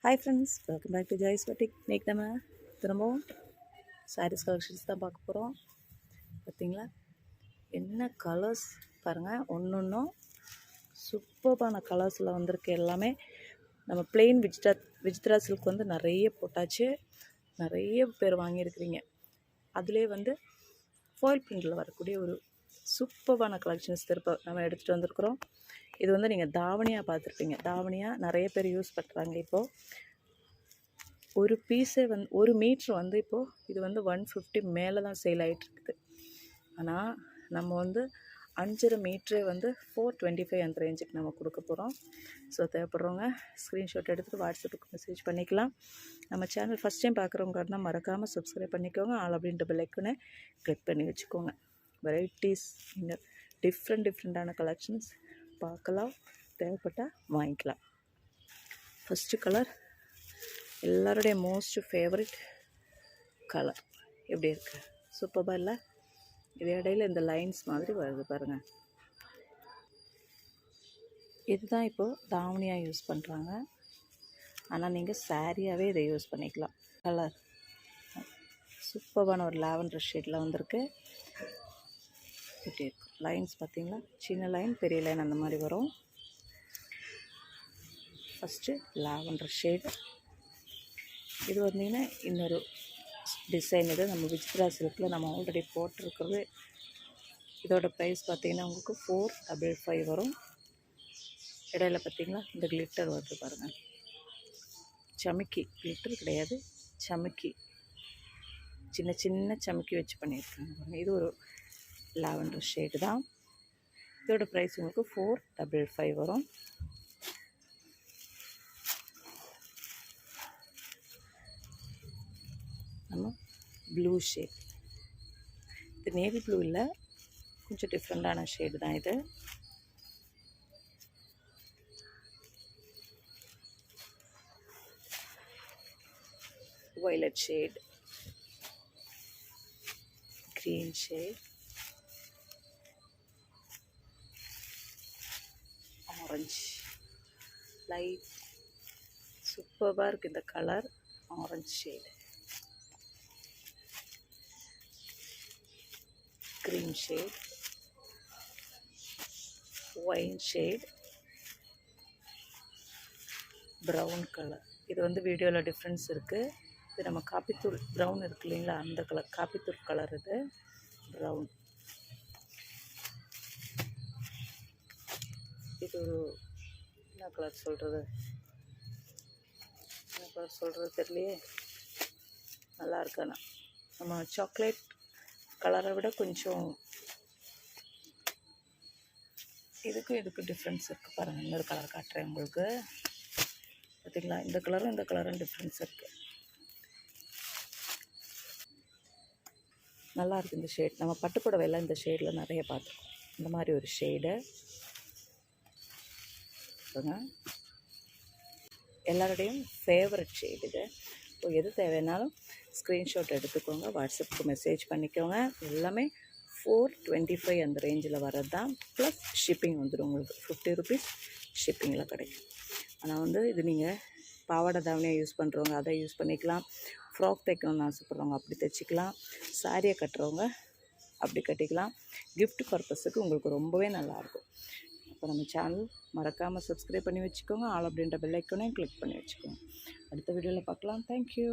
Hi friends, welcome back to ஜாய்ஸ் பட்டிக். இன்றைக்கி நம்ம திரும்பவும் சாரீஸ் கலெக்ஷன்ஸ் தான் பார்க்க போகிறோம். பார்த்திங்களா என்ன கலர்ஸ் பாருங்கள், ஒன்றும் சூப்பர்பான கலர்ஸில் வந்திருக்கு. எல்லாமே நம்ம பிளெயின் விஜித்ரா சில்க் வந்து நிறைய போட்டாச்சு, நிறைய பேர் வாங்கியிருக்கிறீங்க. அதிலே வந்து ஃபாயில் பிரிண்டில் வரக்கூடிய ஒரு சூப்பர்பான கலெக்ஷன்ஸ் திருப்ப நம்ம எடுத்துகிட்டு வந்திருக்கிறோம். இது வந்து நீங்கள் தாவணியாக பார்த்துருப்பீங்க. தாவணியாக நிறைய பேர் யூஸ் பண்ணுறாங்க. இப்போது ஒரு பீஸே ஒரு மீட்ரு வந்து இப்போது இது வந்து 150 மேலே தான் சேல் ஆகிட்டுருக்குது. ஆனால் நம்ம வந்து 5.5 மீட்ரே வந்து 425 அந்த ரேஞ்சுக்கு நம்ம கொடுக்க போகிறோம். ஸோ தேவைப்படுறவங்க ஸ்க்ரீன்ஷாட் எடுத்துகிட்டு வாட்ஸ்அப்புக்கு மெசேஜ் பண்ணிக்கலாம். நம்ம சேனல் ஃபஸ்ட் டைம் பார்க்குறவங்க இருந்தால் மறக்காமல் சப்ஸ்கிரைப் பண்ணிக்கோங்க. ஆல் அப்படின்ற பெல் ஐக்கனை கிளிக் பண்ணி வச்சுக்கோங்க. வெரைட்டிஸ் நீங்கள் டிஃப்ரெண்ட்டான கலெக்ஷன்ஸ் பார்க்கலாம். தேவைப்பட்டால் வாங்கிக்கலாம். ஃபஸ்ட்டு கலர் எல்லாருடைய மோஸ்ட் ஃபேவரட் கலர். எப்படி இருக்குது? சூப்பராக இல்லை? இது இடையில இந்த லைன்ஸ் மாதிரி வருது பாருங்கள். இதுதான் இப்போது தாவணியாக யூஸ் பண்ணுறாங்க. ஆனால் நீங்கள் சாரியாகவே இதை யூஸ் பண்ணிக்கலாம். கலர் சூப்பரான ஒரு லாவெண்டர் ஷேடில் வந்திருக்கு. இப்படி இருக்கும் லைன்ஸ் பார்த்தீங்களா? சின்ன லைன், பெரிய லைன் அந்த மாதிரி வரும். First lavender shade. இது வந்தீங்கன்னா இன்னொரு டிசைன். இது நம்ம விஜித்ரா சில்கில் நம்ம ஆல்ரெடி போட்டிருக்கிறது. இதோட ப்ரைஸ் பார்த்திங்கன்னா உங்களுக்கு 455 வரும். இடையில பார்த்திங்களா இந்த கிளிட்டர் வருது பாருங்கள். சமிக்கி கிளிட்டர் கிடையாது, சமிக்கி, சின்ன சின்ன சமிக்கி வச்சு பண்ணியிருக்காங்க பாருங்கள். இது ஒரு லாவெண்டர் ஷேடு தான். இதோட ப்ரைஸ் உங்களுக்கு 455 வரும். நம்ம ப்ளூ ஷேட். இது நேவி ப்ளூ இல்லை, கொஞ்சம் டிஃப்ரெண்ட்டான ஷேடு தான் இது. Violet shade, green shade, orange light. சூப்பராக இருக்குது இந்த colour. Orange shade, green shade, wine shade, brown colour. இது வந்து வீடியோவில் டிஃப்ரென்ஸ் இருக்குது. இது நம்ம காப்பித்தூள் ப்ரௌன் இருக்குது இல்லைங்களா, அந்த கலர் காப்பித்தூள் கலர். இது ப்ரௌன். இது ஒரு என்ன கலர் சொல்கிறது, என்ன கலர் சொல்கிறது தெரியலையே. நல்லா இருக்கானா? நம்ம சாக்லேட் கலரை விட கொஞ்சம் இதுக்கும் டிஃப்ரென்ஸ் இருக்குது பாருங்கள். இன்னொரு கலர் காட்டுறேன் உங்களுக்கு. பார்த்திங்களா? இந்த கலரும் டிஃப்ரென்ஸ் இருக்குது. நல்லாயிருக்கு இந்த ஷேட். நம்ம பட்டுப்புடவையெல்லாம் இந்த ஷேடில் நிறைய பார்த்துருக்கோம். இந்த மாதிரி ஒரு ஷேடு எல்லாருடையும் ஃபேவரட் ஷேடு இது. ஸோ எது தேவைன்னாலும் ஸ்க்ரீன்ஷாட் எடுத்துக்கோங்க, வாட்ஸ்அப்புக்கு மெசேஜ் பண்ணிக்கோங்க. எல்லாமே 425 அந்த ரேஞ்சில் வர்றது தான். ப்ளஸ் ஷிப்பிங் வந்துடும் உங்களுக்கு. 50 ருபீஸ் ஷிப்பிங்கில் கிடைக்கும். ஆனால் வந்து இது நீங்கள் பாவாடை தாவணியாக யூஸ் பண்ணுறவங்க அதை யூஸ் பண்ணிக்கலாம். ஃப்ராக் தைக்கணும்னு ஆசைப்பட்றவங்க அப்படி தைச்சிக்கலாம். சாரியை கட்டுறவங்க அப்படி கட்டிக்கலாம். கிஃப்ட் பர்பஸுக்கு உங்களுக்கு ரொம்பவே நல்லாயிருக்கும். அப்போ நம்ம சேனல் மறக்காமல் சப்ஸ்கிரைப் பண்ணி வச்சுக்கோங்க. ஆல் அப்படின்ற பெல் ஐக்கானையும் கிளிக் பண்ணி வச்சுக்கோங்க. அடுத்த வீடியோவில் பார்க்கலாம். தேங்க்யூ.